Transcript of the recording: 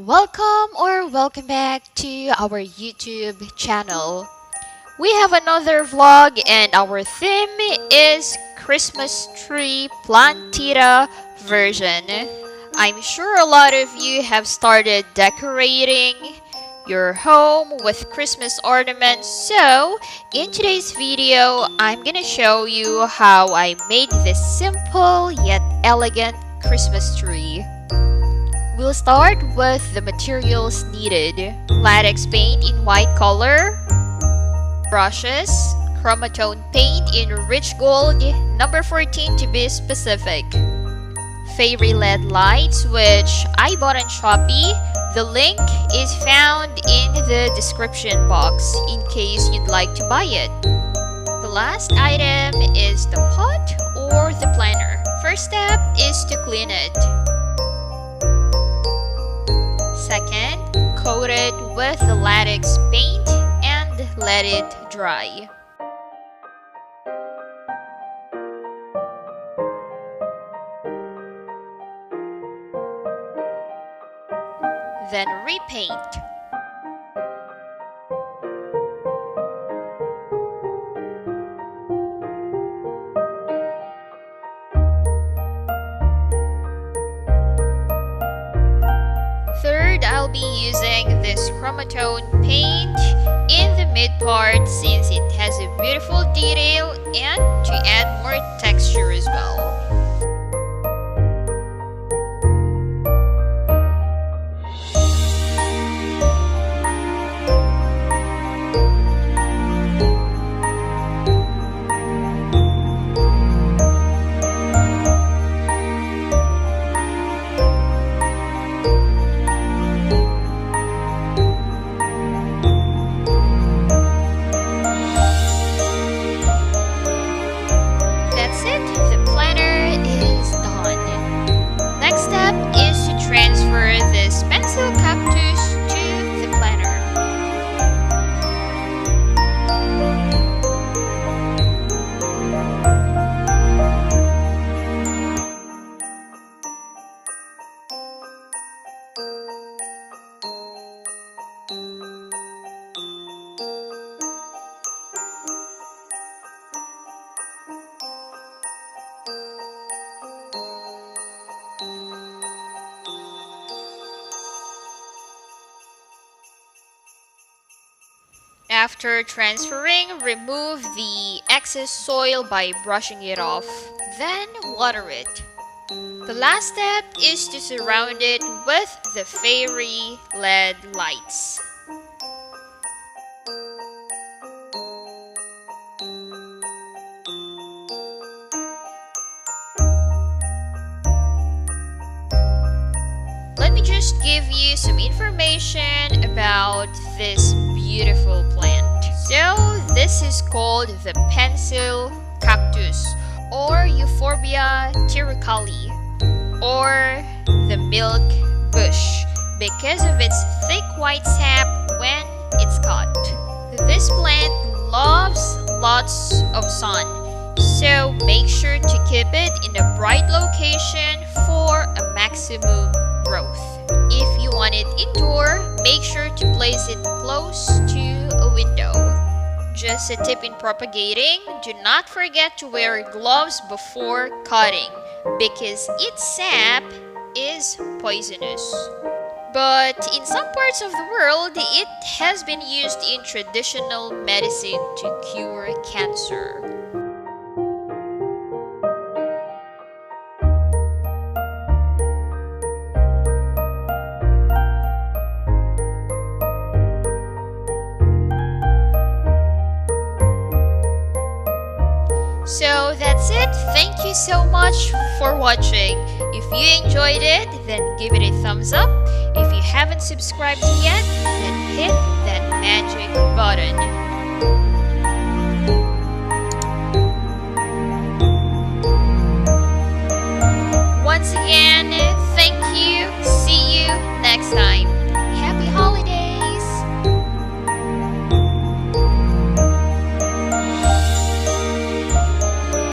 Welcome back to our YouTube channel. We have another vlog and our theme is Christmas tree plantita version. I'm sure a lot of you have started decorating your home with Christmas ornaments. So in today's video, I'm gonna show you how I made this simple yet elegant Christmas tree. We'll start with the materials needed. Latex paint in white color, brushes, chromatone paint in rich gold, number 14 to be specific, fairy LED lights which I bought on Shopee. The link is found in the description box in case you'd like to buy it. The last item is the pot or the planter. First step is to clean it. Second, coat it with the latex paint and let it dry. Then repaint. Third, I'll be using this chromatone paint in the mid part since it has a beautiful detail and to add more texture as well. After transferring, remove the excess soil by brushing it off. Then water it. The last step is to surround it with the fairy LED lights. Let me just give you some information about this beautiful plant. So this is called the pencil cactus or Euphorbia tiricale or the milk bush because of its thick white sap when it's cut. This plant loves lots of sun, so make sure to keep it in a bright location for a maximum growth. If you want it indoor, make sure to place it close to a window. Just a tip in propagating, do not forget to wear gloves before cutting because its sap is poisonous. But in some parts of the world, it has been used in traditional medicine to cure cancer. So that's it. Thank you so much for watching. If you enjoyed it, then give it a thumbs up. If you haven't subscribed yet, then hit that magic button.